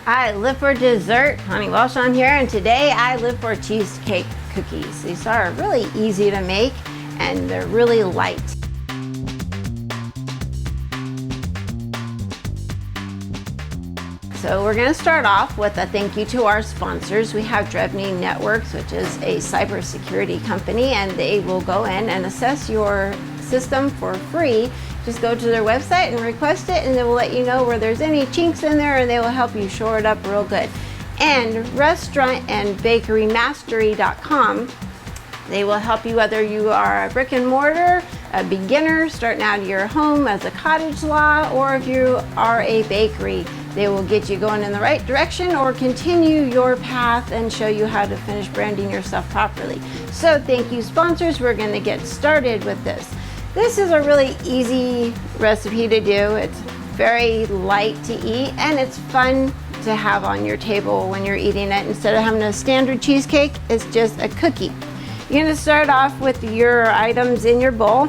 I live for dessert. Honey Walsh on here, and today I live for cheesecake cookies. These are really easy to make and they're really light. So we're going to start off with a thank you to our sponsors. We have Drevney Networks, which is a cybersecurity company, and they will go in and assess your system for free. Just go to their website and request it, and they will let you know where there's any chinks in there, and they will help you shore it up real good. And restaurantandbakerymastery.com, they will help you whether you are a brick and mortar, a beginner starting out of your home as a cottage law, or if you are a bakery. They will get you going in the right direction or continue your path and show you how to finish branding yourself properly. So thank you, sponsors. We're going to get started with this. This is a really easy recipe to do. It's very light to eat and it's fun to have on your table when you're eating it. Instead of having a standard cheesecake, it's just a cookie. You're going to start off with your items in your bowl.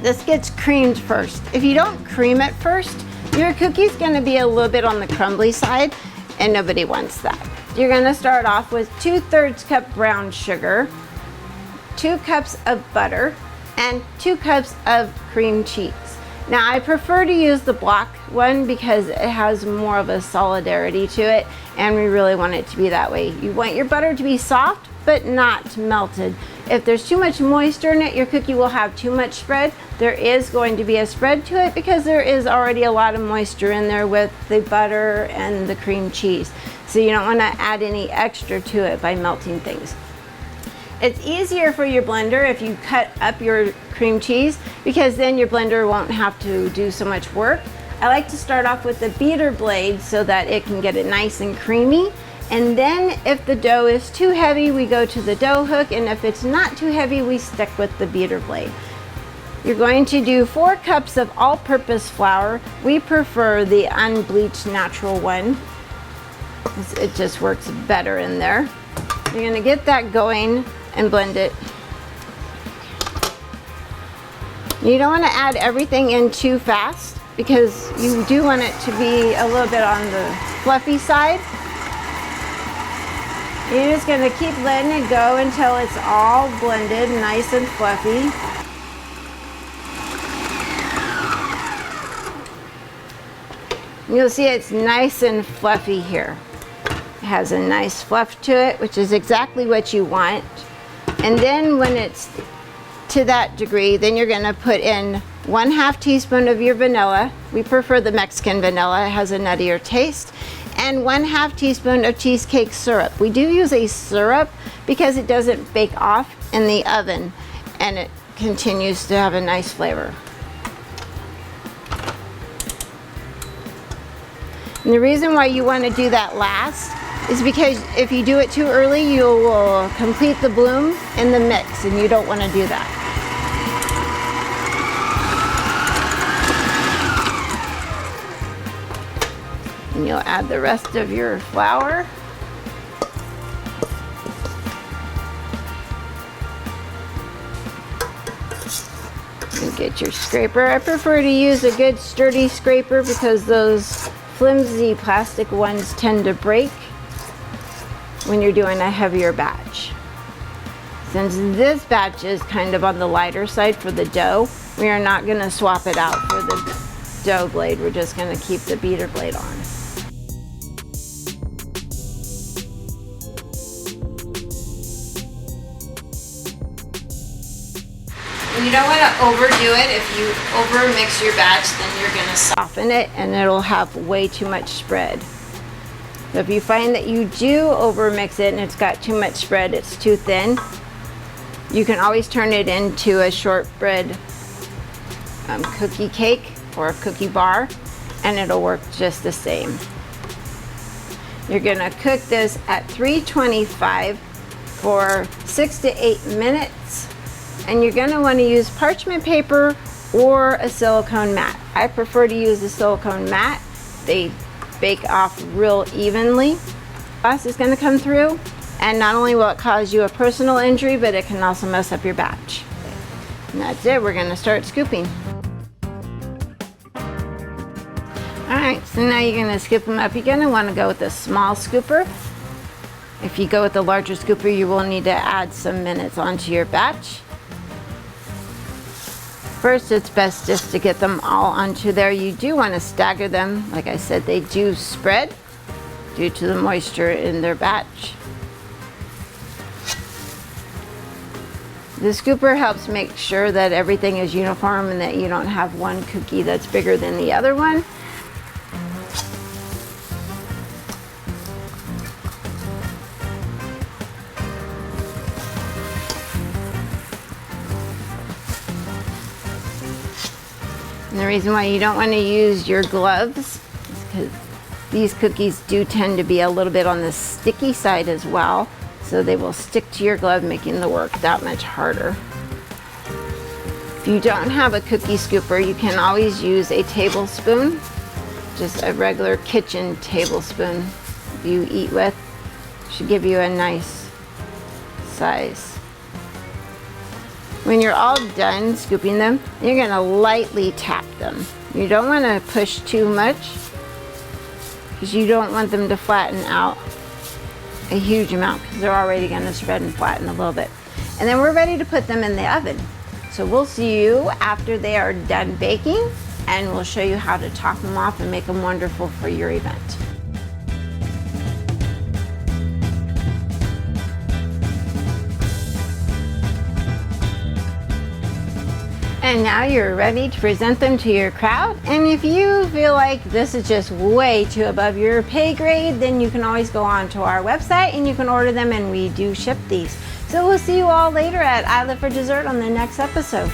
This gets creamed first. If you don't cream it first, your cookie's going to be a little bit on the crumbly side, and nobody wants that. You're going to start off with 2/3 cup brown sugar, 2 cups of butter, and 2 cups of cream cheese. Now I prefer to use the block one because it has more of a solidarity to it, and we really want it to be that way. You want your butter to be soft but not melted. If there's too much moisture in it, your cookie will have too much spread. There is going to be a spread to it because there is already a lot of moisture in there with the butter and the cream cheese. So you don't want to add any extra to it by melting things. It's easier for your blender if you cut up your cream cheese because then your blender won't have to do so much work. I like to start off with the beater blade so that it can get it nice and creamy. And then if the dough is too heavy, we go to the dough hook, and if it's not too heavy, we stick with the beater blade. You're going to do 4 cups of all-purpose flour. We prefer the unbleached natural one. It just works better in there. You're going to get that going and blend it. You don't want to add everything in too fast because you do want it to be a little bit on the fluffy side. You're just going to keep letting it go until it's all blended, nice and fluffy. You'll see it's nice and fluffy here. It has a nice fluff to it, which is exactly what you want. And then when it's to that degree, then you're going to put in 1/2 teaspoon of your vanilla. We prefer the Mexican vanilla. It has a nuttier taste. And 1/2 teaspoon of cheesecake syrup. We do use a syrup because it doesn't bake off in the oven and it continues to have a nice flavor. And the reason why you want to do that last is because if you do it too early, you will complete the bloom in the mix, and you don't want to do that. And you'll add the rest of your flour. And get your scraper. I prefer to use a good sturdy scraper because those flimsy plastic ones tend to break when you're doing a heavier batch. Since this batch is kind of on the lighter side for the dough, we are not going to swap it out for the dough blade. We're just going to keep the beater blade on. You don't want to overdo it. If you overmix your batch, then you're going to soften it and it'll have way too much spread. So if you find that you do overmix it and it's got too much spread, it's too thin, you can always turn it into a shortbread cookie cake or a cookie bar, and it'll work just the same. You're going to cook this at 325 for 6 to 8 minutes. And you're going to want to use parchment paper or a silicone mat. I prefer to use a silicone mat. They bake off real evenly. Sauce is going to come through, and not only will it cause you a personal injury, but it can also mess up your batch. And that's it. We're going to start scooping. All right, So now you're going to scoop them up. You're going to want to go with a small scooper. If you go with the larger scooper, you will need to add some minutes onto your batch. First, it's best just to get them all onto there. You do want to stagger them. Like I said, they do spread due to the moisture in their batch. The scooper helps make sure that everything is uniform and that you don't have one cookie that's bigger than the other one. And the reason why you don't want to use your gloves is because these cookies do tend to be a little bit on the sticky side as well. So they will stick to your glove, making the work that much harder. If you don't have a cookie scooper, you can always use a tablespoon, just a regular kitchen tablespoon you eat with. Should give you a nice size. When you're all done scooping them, you're gonna lightly tap them. You don't wanna push too much because you don't want them to flatten out a huge amount because they're already gonna spread and flatten a little bit. And then we're ready to put them in the oven. So we'll see you after they are done baking, and we'll show you how to top them off and make them wonderful for your event. And now you're ready to present them to your crowd. And if you feel like this is just way too above your pay grade, then you can always go on to our website and you can order them, and we do ship these. So we'll see you all later at I Live for Dessert on the next episode.